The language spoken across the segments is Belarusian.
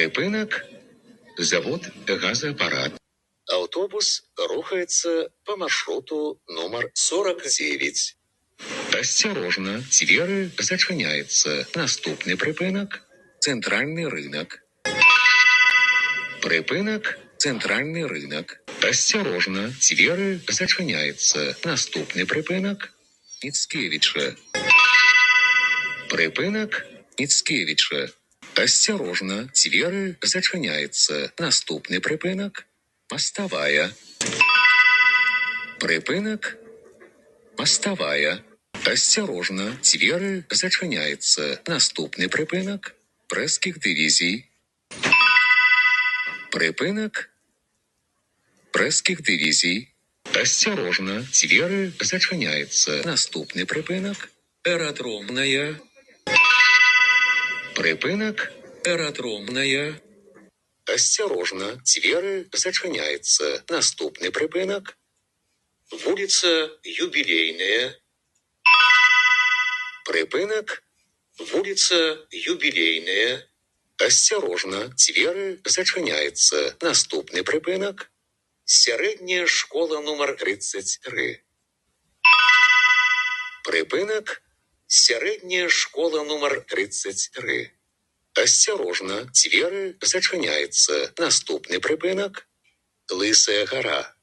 Припинок. Завод «Газоаппарат». Автобус рухается по маршруту номер 49. Осторожно, двери зачиняються. Наступний припинок – центральний ринок. Припинок – центральний ринок. Осторожно, двери зачиняються. Наступний припинок – Міцкевича. Припинок – Міцкевича. Осторожно, двери зачиняються. Наступний припинок – Мостовая. Припинок – Мостовая. Осторожно, двери зачиняються. Наступний припинок – Пресських дивізій. Припинок – Пресських дивізій. Осторожно, двери зачиняються. Наступний припинок – Аэродромная. Припинок – Аэродромная. Осторожно, двери зачиняються. Наступний припинок – Улица Юбилейная. Припинок – Улица Юбилейная. Осторожно, двери зачиняються. Наступний припинок – Средняя школа номер 33. Припинок – Средняя школа номер 33. Осторожно, двери зачиняються. Наступний припинок – Лисая гора.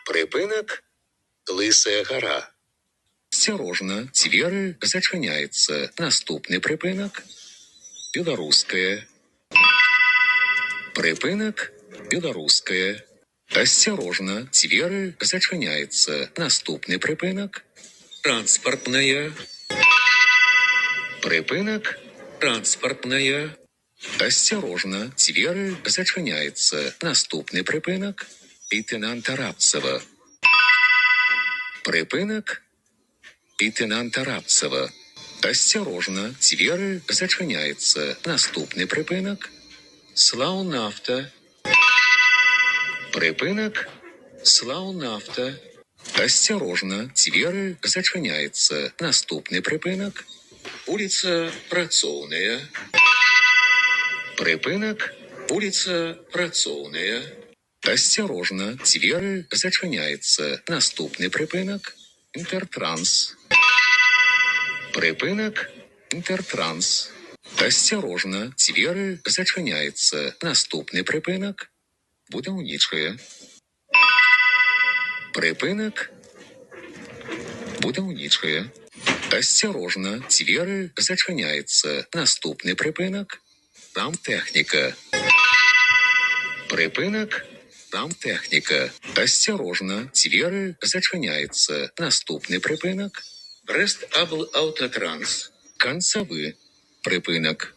Припинок – Лисая гора. Осторожно, двери зачиняються. Наступний припинок – Білоруська. Припинок – Білоруська. Осторожно, двери зачиняються. Наступний припинок – Транспортная. Припинок – Транспортная. Осторожно, двери зачиняються. Наступний припинок – лейтенанта Рабцева. Припинок – лейтенанта Рабцева. Осторожно, двери зачиняються. Наступний припинок – Славнафта. Припинок – Славнафта. Осторожно, двери зачиняються. Наступний припинок – Улица Працовная. Припинок – Улица Працовная. Осторожно, двери зачиняються. Наступний припинок – Інтертранс. Припинок – Інтертранс. Осторожно, двери зачиняються. Наступний припинок – Будівниче. Припинок – Будівниче. Осторожно, двери зачиняються. Наступний припинок – Рамтехніка. Припинок – Рамтехніка. Осторожно, двери зачиняються. Наступний припинок – Брест-Абль-Автотранс. Концовы. Припинок.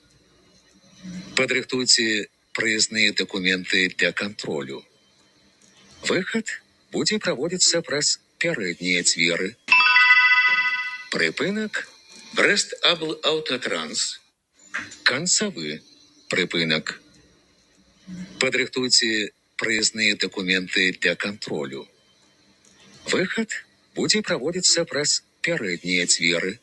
Подрыхтуйте проездные документы для контролю. Выход будет проводиться праз передние двери. Припинок. Брест-Абль-Автотранс. Концовы. Припинок. Подрыхтуйте проездные документы для контролю. Выход будет проводиться праз передние двери.